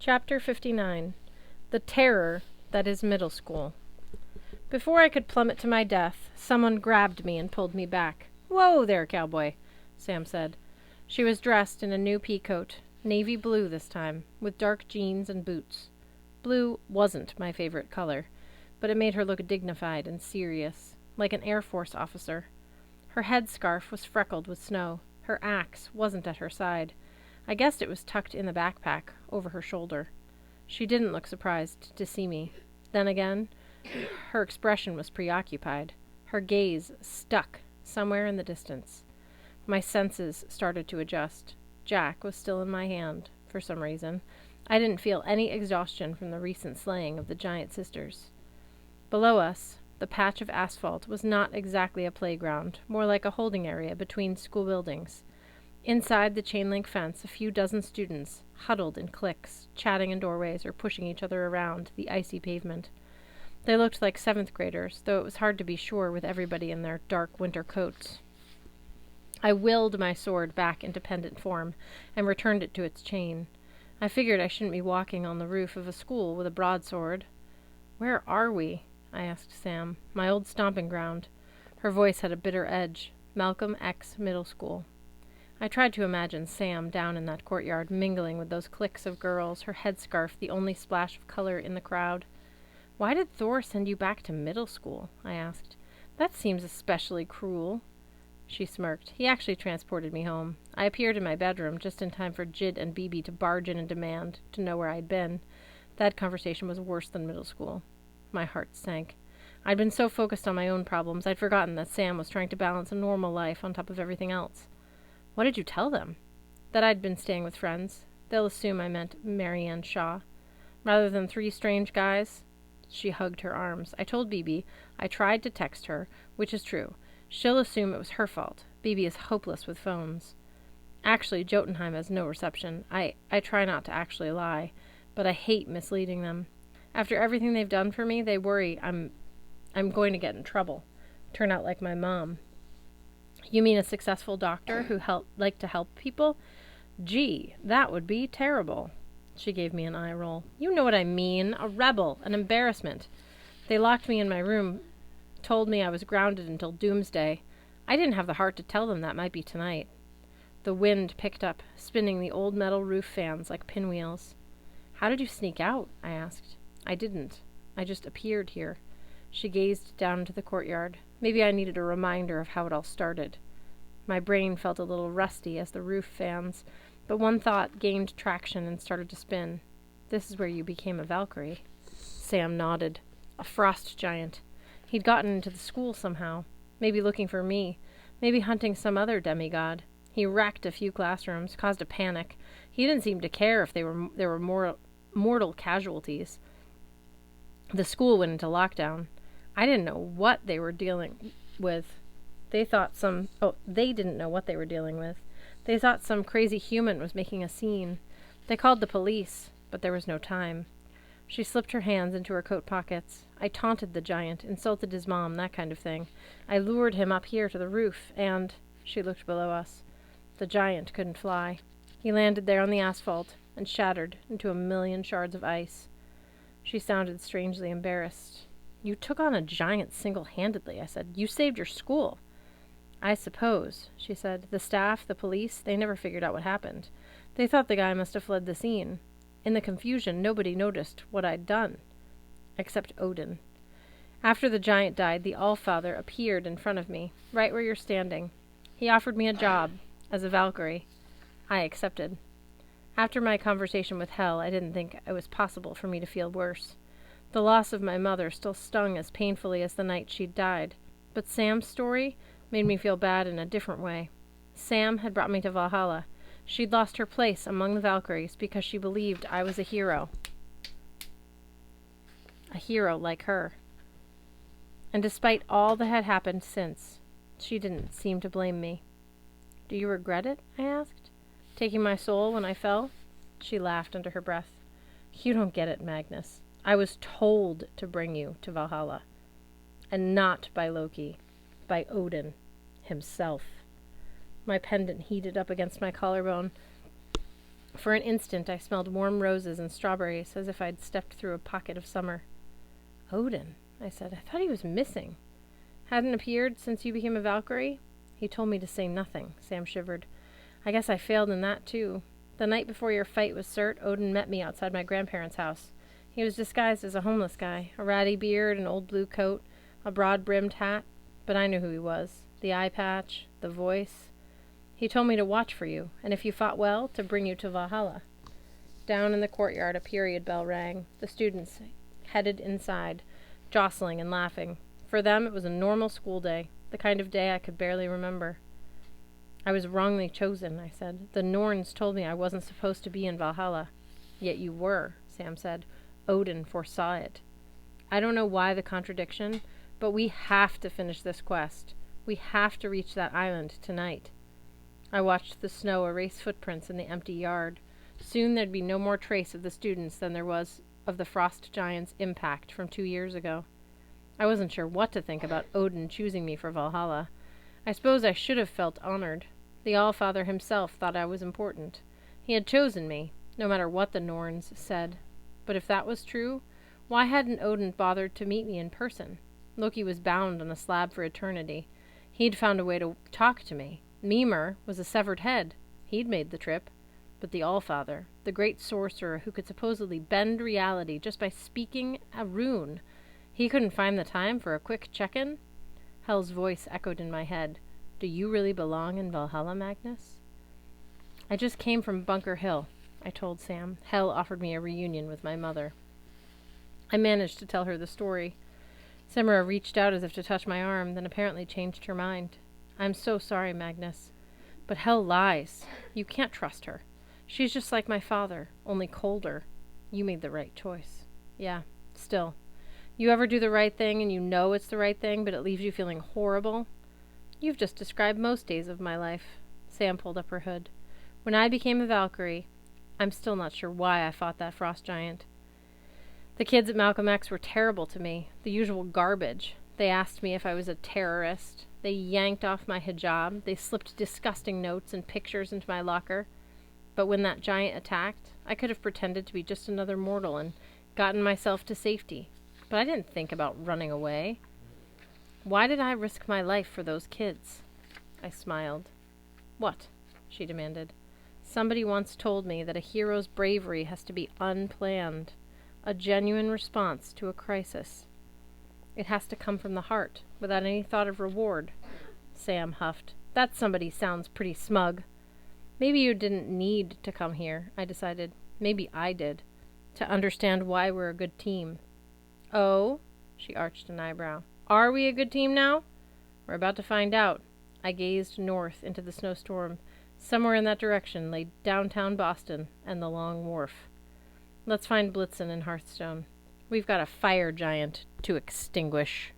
Chapter 59. The Terror That Is Middle School. Before I could plummet to my death, someone grabbed me and pulled me back. "Whoa there, cowboy," Sam said. She was dressed in a new pea coat, navy blue this time, with dark jeans and boots. Blue wasn't my favorite color, but it made her look dignified and serious, like an Air Force officer. Her headscarf was freckled with snow. Her axe wasn't at her side. I guessed it was tucked in the backpack, over her shoulder. She didn't look surprised to see me. Then again, her expression was preoccupied. Her gaze stuck somewhere in the distance. My senses started to adjust. Jack was still in my hand, for some reason. I didn't feel any exhaustion from the recent slaying of the giant sisters. Below us, the patch of asphalt was not exactly a playground, more like a holding area between school buildings. Inside the chain-link fence, a few dozen students, huddled in cliques, chatting in doorways or pushing each other around the icy pavement. They looked like 7th graders, though it was hard to be sure with everybody in their dark winter coats. I willed my sword back into pendant form and returned it to its chain. I figured I shouldn't be walking on the roof of a school with a broadsword. "Where are we?" I asked Sam. "My old stomping ground." Her voice had a bitter edge. Malcolm X Middle School. I tried to imagine Sam down in that courtyard, mingling with those cliques of girls, her headscarf the only splash of color in the crowd. "Why did Thor send you back to middle school?" I asked. "That seems especially cruel." She smirked. "He actually transported me home. I appeared in my bedroom just in time for Jid and Bibi to barge in and demand to know where I'd been. That conversation was worse than middle school." My heart sank. I'd been so focused on my own problems, I'd forgotten that Sam was trying to balance a normal life on top of everything else. "What did you tell them?" "That I'd been staying with friends. They'll assume I meant Marianne Shaw. Rather than 3 strange guys." She hugged her arms. "I told Bibi. I tried to text her, which is true. She'll assume it was her fault. Bibi is hopeless with phones. Actually, Jotunheim has no reception. I try not to actually lie, but I hate misleading them. After everything they've done for me, they worry I'm going to get in trouble. Turn out like my mom." "You mean a successful doctor who liked to help people? Gee, that would be terrible." She gave me an eye roll. "You know what I mean. A rebel. An embarrassment. They locked me in my room, told me I was grounded until doomsday. I didn't have the heart to tell them that might be tonight." The wind picked up, spinning the old metal roof fans like pinwheels. "How did you sneak out?" I asked. "I didn't. I just appeared here." She gazed down into the courtyard. Maybe I needed a reminder of how it all started. My brain felt a little rusty as the roof fans, but one thought gained traction and started to spin. "This is where you became a Valkyrie." Sam nodded. "A frost giant. He'd gotten into the school somehow. Maybe looking for me. Maybe hunting some other demigod. He wrecked a few classrooms, caused a panic. He didn't seem to care if there were mortal casualties. The school went into lockdown. I didn't know what they were dealing with. They didn't know what they were dealing with. They thought some crazy human was making a scene. They called the police, but there was no time." She slipped her hands into her coat pockets. "I taunted the giant, insulted his mom, that kind of thing. I lured him up here to the roof, and—" She looked below us. The giant couldn't fly. He landed there on the asphalt and shattered into a million shards of ice. She sounded strangely embarrassed. "You took on a giant single-handedly," I said. "You saved your school." "I suppose," she said. "The staff, the police, they never figured out what happened. They thought the guy must have fled the scene. In the confusion, nobody noticed what I'd done. Except Odin. After the giant died, the Allfather appeared in front of me, right where you're standing. He offered me a job, as a Valkyrie. I accepted. After my conversation with Hel, I didn't think it was possible for me to feel worse. The loss of my mother still stung as painfully as the night she'd died, but Sam's story made me feel bad in a different way. Sam had brought me to Valhalla. She'd lost her place among the Valkyries because she believed I was a hero. A hero like her. And despite all that had happened since, she didn't seem to blame me. "Do you regret it?" I asked. "Taking my soul when I fell?" She laughed under her breath. "You don't get it, Magnus. I was told to bring you to Valhalla. And not by Loki. By Odin himself." My pendant heated up against my collarbone. For an instant I smelled warm roses and strawberries, as if I'd stepped through a pocket of summer. Odin, I said. I thought he was missing. Hadn't appeared since you became a Valkyrie? He told me to say nothing, Sam shivered. I guess I failed in that, too. The night before your fight with Cert, Odin met me outside my grandparents' house. He was disguised as a homeless guy, a ratty beard, an old blue coat, a broad-brimmed hat. But I knew who he was. The eye patch, the voice. He told me to watch for you, and if you fought well, to bring you to Valhalla. Down in the courtyard, a period bell rang. The students headed inside, jostling and laughing. For them, it was a normal school day, the kind of day I could barely remember. I was wrongly chosen, I said. The Norns told me I wasn't supposed to be in Valhalla. Yet you were, Sam said. Odin foresaw it. I don't know why the contradiction, but we have to finish this quest. We have to reach that island tonight. I watched the snow erase footprints in the empty yard. Soon there'd be no more trace of the students than there was of the frost giant's impact from 2 years ago. I wasn't sure what to think about Odin choosing me for Valhalla. I suppose I should have felt honored. The Allfather himself thought I was important. He had chosen me, no matter what the Norns said. But if that was true, why hadn't Odin bothered to meet me in person? Loki was bound on a slab for eternity. He'd found a way to talk to me. Mimir was a severed head. He'd made the trip. But the Allfather, the great sorcerer who could supposedly bend reality just by speaking a rune, he couldn't find the time for a quick check-in? Hel's voice echoed in my head. Do you really belong in Valhalla, Magnus? I just came from Bunker Hill, I told Sam. Hel offered me a reunion with my mother. I managed to tell her the story. Semra reached out as if to touch my arm, then apparently changed her mind. I'm so sorry, Magnus. But Hel lies. You can't trust her. She's just like my father, only colder. You made the right choice. Yeah, still. You ever do the right thing and you know it's the right thing, but it leaves you feeling horrible? You've just described most days of my life. Sam pulled up her hood. When I became a Valkyrie, I'm still not sure why I fought that frost giant. The kids at Malcolm X were terrible to me, the usual garbage. They asked me if I was a terrorist. They yanked off my hijab. They slipped disgusting notes and pictures into my locker. But when that giant attacked, I could have pretended to be just another mortal and gotten myself to safety. But I didn't think about running away. Why did I risk my life for those kids? I smiled. What? She demanded. Somebody once told me that a hero's bravery has to be unplanned, a genuine response to a crisis. It has to come from the heart, without any thought of reward. Sam huffed. That somebody sounds pretty smug. Maybe you didn't need to come here, I decided. Maybe I did. To understand why we're a good team. Oh? She arched an eyebrow. Are we a good team now? We're about to find out. I gazed north into the snowstorm. Somewhere in that direction lay downtown Boston and the Long Wharf. Let's find Blitzen and Hearthstone. We've got a fire giant to extinguish.